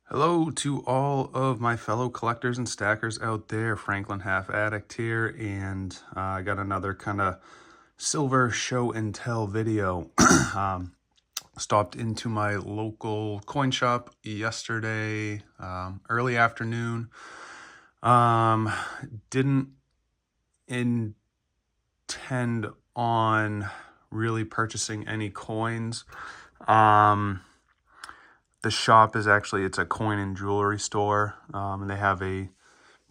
Hello to all of my fellow collectors and stackers out there. Franklin.Half.Addict here, and I got another kind of silver show and tell video. Stopped into my local coin shop yesterday, early afternoon. Didn't intend on really purchasing any coins. The shop is it's a coin and jewelry store, and they have a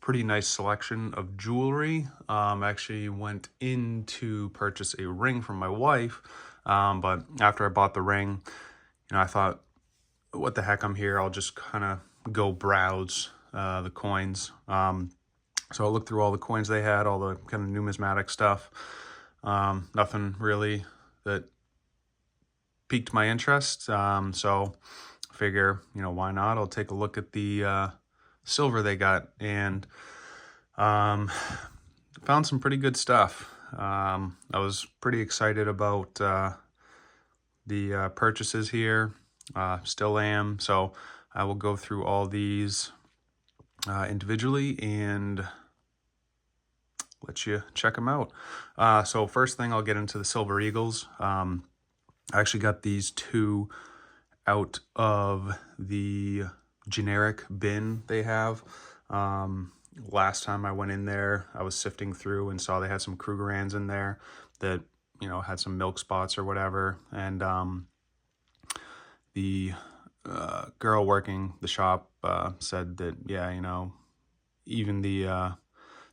pretty nice selection of jewelry. I actually went in to purchase a ring for my wife, but after I bought the ring, I thought, what the heck, I'm here. I'll just kind of go browse the coins. So I looked through all the coins they had, all the kind of numismatic stuff. Nothing really that piqued my interest. So figure, why not? I'll take a look at the silver they got, and found some pretty good stuff. I was pretty excited about the purchases here. Still am. So I will go through all these individually and let you check them out. So first thing, I'll get into the Silver Eagles. I actually got these two out of the generic bin they have. Last time I went in there, I was sifting through and saw they had some Krugerrands in there that, had some milk spots or whatever. And the girl working the shop said that, yeah, even the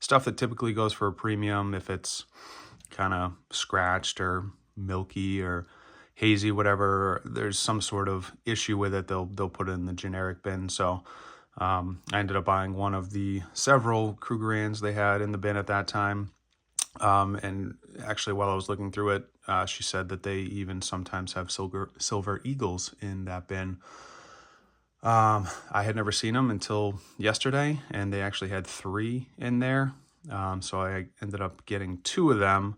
stuff that typically goes for a premium, if it's kind of scratched or milky or hazy, whatever, there's some sort of issue with it, they'll put it in the generic bin. So I ended up buying one of the several Krugerrands they had in the bin at that time. And actually, while I was looking through it, she said that they even sometimes have silver eagles in that bin. I had never seen them until yesterday, and they actually had 3 in there. So I ended up getting 2 of them.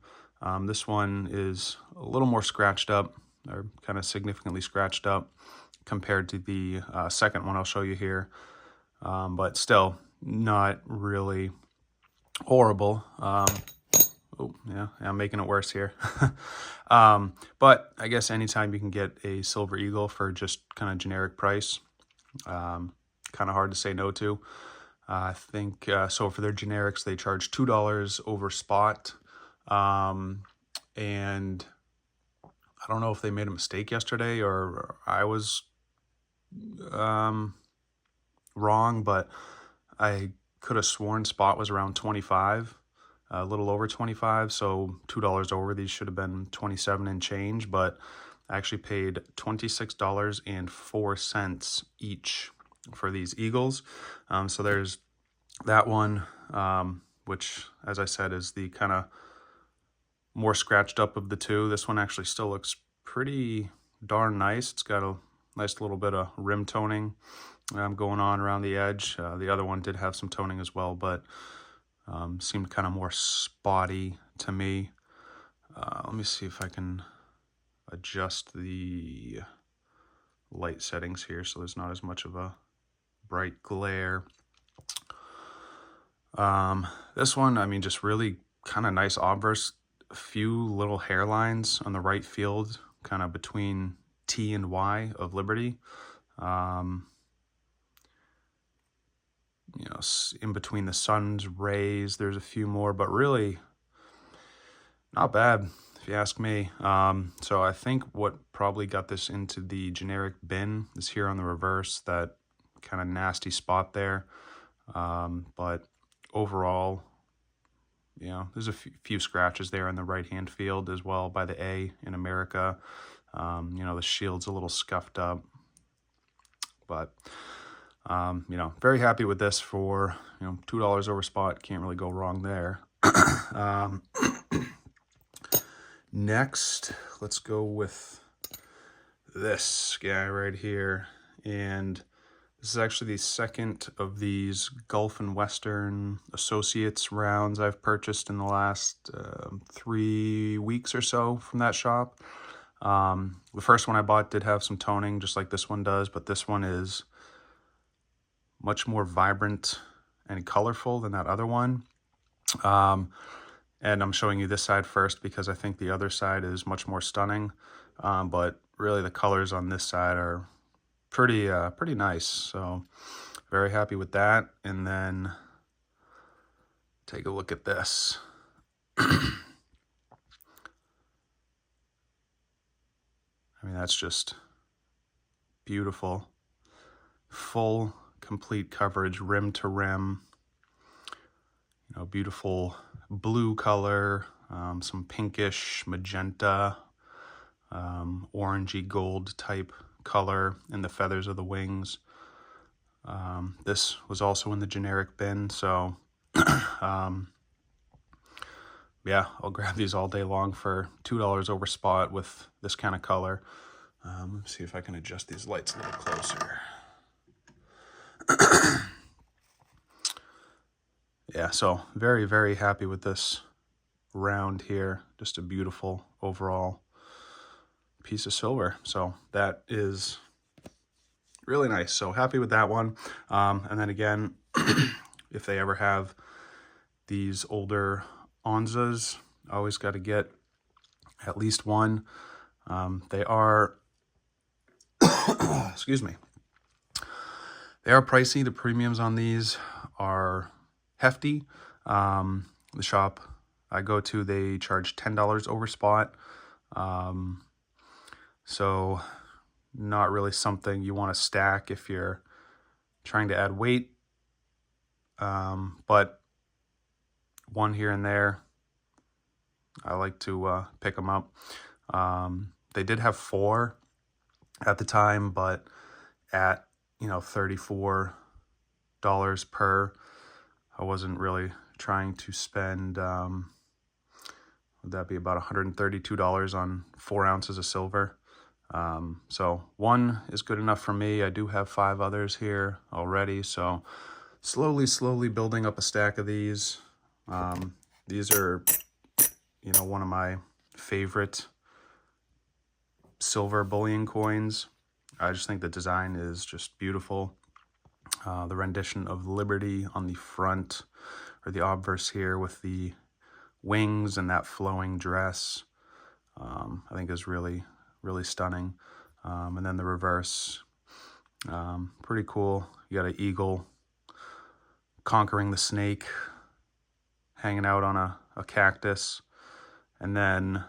This one is a little more scratched up, or kind of significantly scratched up compared to the second one I'll show you here. But still not really horrible. Oh, yeah, I'm making it worse here. But I guess anytime you can get a Silver Eagle for just kind of generic price, kind of hard to say no to. I think, so for their generics, they charge $2 over spot. And I don't know if they made a mistake yesterday or I was wrong, but I could have sworn spot was around 25, a little over 25. So $2 over, these should have been 27 and change, but I actually paid $26.04 each for these Eagles. So there's that one, which, as I said, is the kind of more scratched up of the two. This one actually still looks pretty darn nice. It's got a nice little bit of rim toning going on around the edge. The other one did have some toning as well, but seemed kind of more spotty to me. Let me see if I can adjust the light settings here so there's not as much of a bright glare. This one, I mean, just really kind of nice obverse. A few little hairlines on the right field, kind of between T and Y of Liberty. In between the sun's rays, there's a few more, but really not bad, if you ask me. So I think what probably got this into the generic bin is here on the reverse, that kind of nasty spot there. But overall, there's a few scratches there in the right-hand field as well by the A in America. The shield's a little scuffed up. But, very happy with this for, $2 over spot. Can't really go wrong there. Next, let's go with this guy right here. And this is actually the second of these Gulf and Western Associates rounds I've purchased in the last 3 weeks or so from that shop. The first one I bought did have some toning, just like this one does, but this one is much more vibrant and colorful than that other one. And I'm showing you this side first because I think the other side is much more stunning. But really the colors on this side are pretty nice. So very happy with that. And then take a look at this. I mean, that's just beautiful. Full, complete coverage, rim to rim. You know, beautiful blue color, some pinkish, magenta, orangey gold type color in the feathers of the wings. This was also in the generic bin, so yeah, I'll grab these all day long for $2 over spot with this kind of color. Let's see if I can adjust these lights a little closer. Yeah, so very, very happy with this round here. Just a beautiful overall piece of silver. So that is really nice. So happy with that one. And then again, if they ever have these older Onzas, always got to get at least one. They are, excuse me, they are pricey. The premiums on these are hefty. The shop I go to, they charge $10 over spot. So not really something you want to stack if you're trying to add weight. But one here and there, I like to pick them up. They did have 4 at the time, but at, you know, $34 per, I wasn't really trying to spend, would that be about $132 on 4 ounces of silver? So one is good enough for me. I do have 5 others here already, so slowly building up a stack of these. These are, you know, one of my favorite silver bullion coins. I just think the design is just beautiful. The rendition of Liberty on the front, or the obverse here with the wings and that flowing dress, I think is really stunning. And then the reverse, pretty cool. You got an eagle conquering the snake, hanging out on a cactus. And then,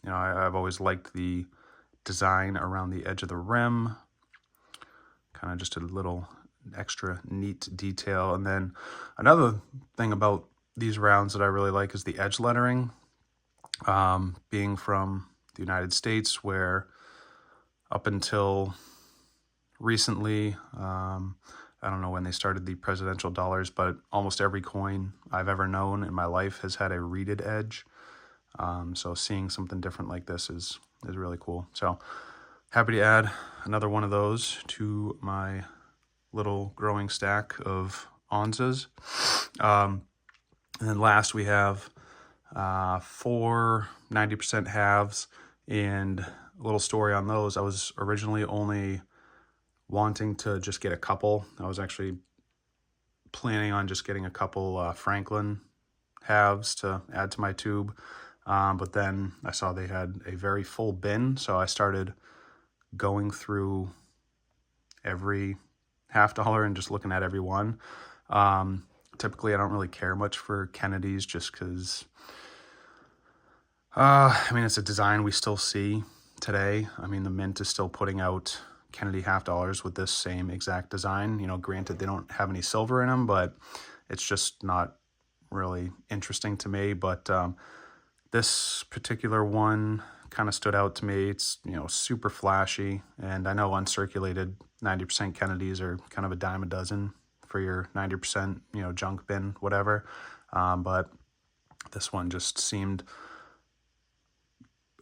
you know, I've always liked the design around the edge of the rim, kind of just a little extra neat detail. And then another thing about these rounds that I really like is the edge lettering. Being from the United States, where up until recently, I don't know when they started the presidential dollars, but almost every coin I've ever known in my life has had a reeded edge. So seeing something different like this is really cool. So happy to add another one of those to my little growing stack of Onzas. And then last we have 4 90% halves, and a little story on those. I was originally only wanting to just get a couple. I was actually planning on just getting a couple Franklin halves to add to my tube. But then I saw they had a very full bin, so I started going through every $50 and just looking at every one. Typically, I don't really care much for Kennedys just because, I mean, it's a design we still see today. I mean, the Mint is still putting out Kennedy $50 with this same exact design. You know, granted, they don't have any silver in them, but it's just not really interesting to me. But this particular one kind of stood out to me. It's, you know, super flashy, and I know uncirculated 90% Kennedys are kind of a dime a dozen for your 90%, you know, junk bin, whatever. But this one just seemed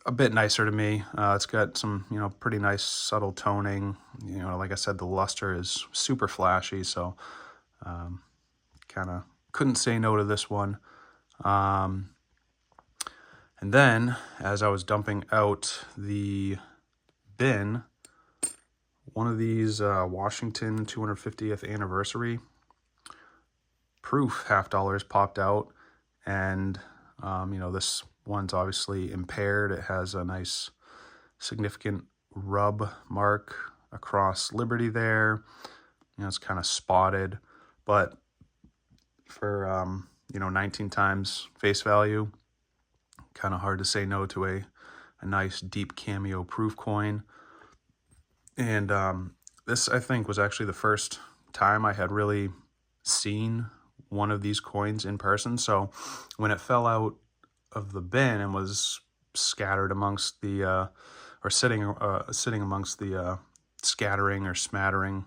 a bit nicer to me. It's got some, you know, pretty nice subtle toning. You know, like I said, the luster is super flashy, so kind of couldn't say no to this one. And then, as I was dumping out the bin, one of these Washington 250th anniversary proof $half popped out, and you know, this one's obviously impaired. It has a nice significant rub mark across Liberty there. You know, it's kind of spotted, but for you know, 19 times face value, kind of hard to say no to a nice deep cameo proof coin. And this, I think, was actually the first time I had really seen one of these coins in person. So when it fell out of the bin and was scattered amongst the or sitting amongst the scattering or smattering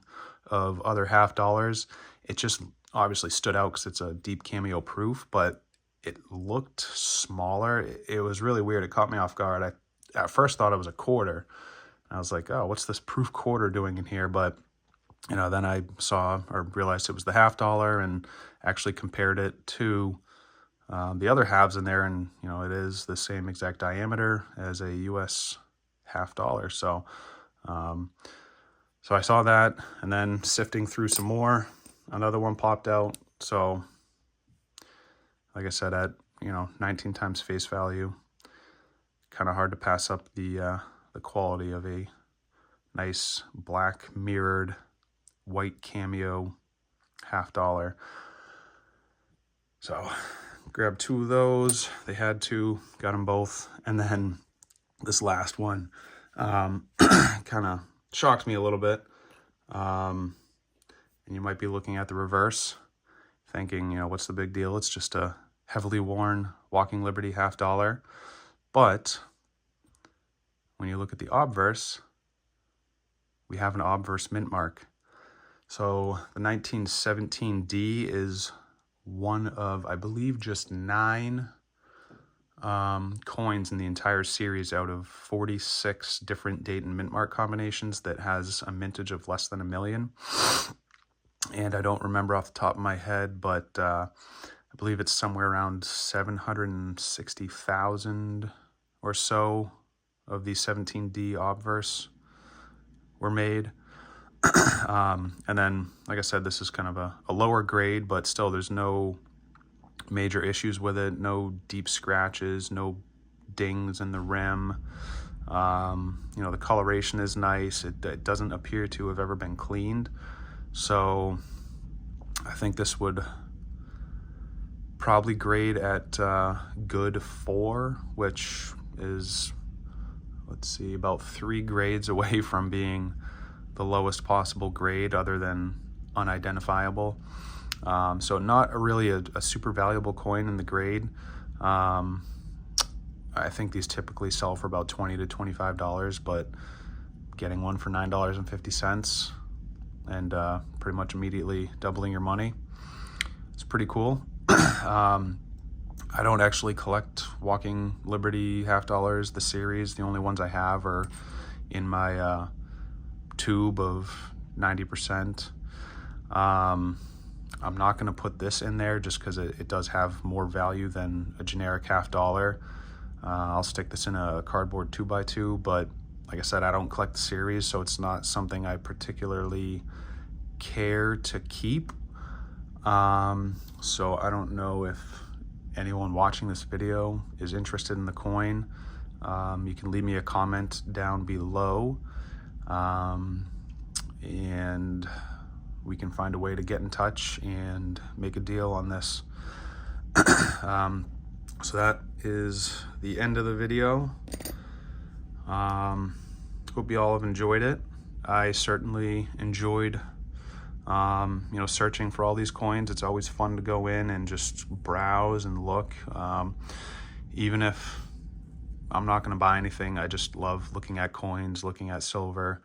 of other $half, it just obviously stood out because it's a deep cameo proof, but it looked smaller. It was really weird. It caught me off guard. I at first thought it was a quarter. I was like, oh, what's this proof quarter doing in here? But, you know, then I saw or realized it was the $half and actually compared it to the other halves in there. And, you know, it is the same exact diameter as a US $half. So, so I saw that, and then sifting through some more, another one popped out. So, like I said, at, you know, 19 times face value, kind of hard to pass up the quality of a nice black mirrored white cameo $half. So grabbed two of those. They had two, got them both. And then this last one kind of shocked me a little bit. And you might be looking at the reverse thinking, you know, what's the big deal? It's just a heavily worn Walking Liberty $half. But when you look at the obverse, we have an obverse mint mark. So the 1917D is one of, I believe, just 9 coins in the entire series out of 46 different date and mint mark combinations that has a mintage of less than 1 million. And I don't remember off the top of my head, but I believe it's somewhere around 760,000 or so of the 17D obverse were made. And then, like I said, this is kind of a lower grade, but still there's no major issues with it, no deep scratches, no dings in the rim. You know, the coloration is nice. It doesn't appear to have ever been cleaned. So I think this would probably grade at good 4, which is, let's see, about 3 grades away from being the lowest possible grade other than unidentifiable. So not really a super valuable coin in the grade. I think these typically sell for about $20 to $25, but getting one for $9.50 and pretty much immediately doubling your money, it's pretty cool. I don't actually collect Walking Liberty $half, the series. The only ones I have are in my tube of 90%. I'm not going to put this in there just because it does have more value than a generic $half. I'll stick this in a cardboard 2x2, but like I said, I don't collect the series, so it's not something I particularly care to keep. So I don't know if anyone watching this video is interested in the coin. You can leave me a comment down below, and we can find a way to get in touch and make a deal on this. So that is the end of the video. Hope you all have enjoyed it. I certainly enjoyed you know, searching for all these coins. It's always fun to go in and just browse and look. Even if I'm not going to buy anything, I just love looking at coins, looking at silver.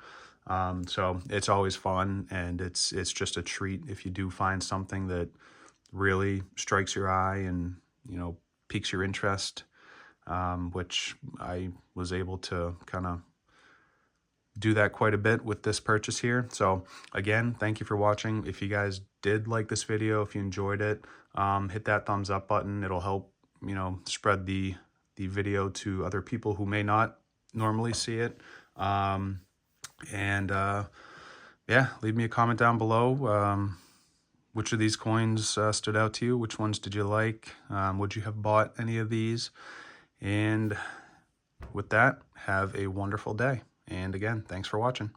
So it's always fun, and it's just a treat if you do find something that really strikes your eye and, you know, piques your interest, which I was able to kind of do that quite a bit with this purchase here. So again, thank you for watching. If you guys did like this video, if you enjoyed it, hit that thumbs up button. It'll help, you know, spread the video to other people who may not normally see it. yeah, leave me a comment down below. Which of these coins stood out to you? Which ones did you like? Would you have bought any of these? And with that, have a wonderful day. And again, thanks for watching.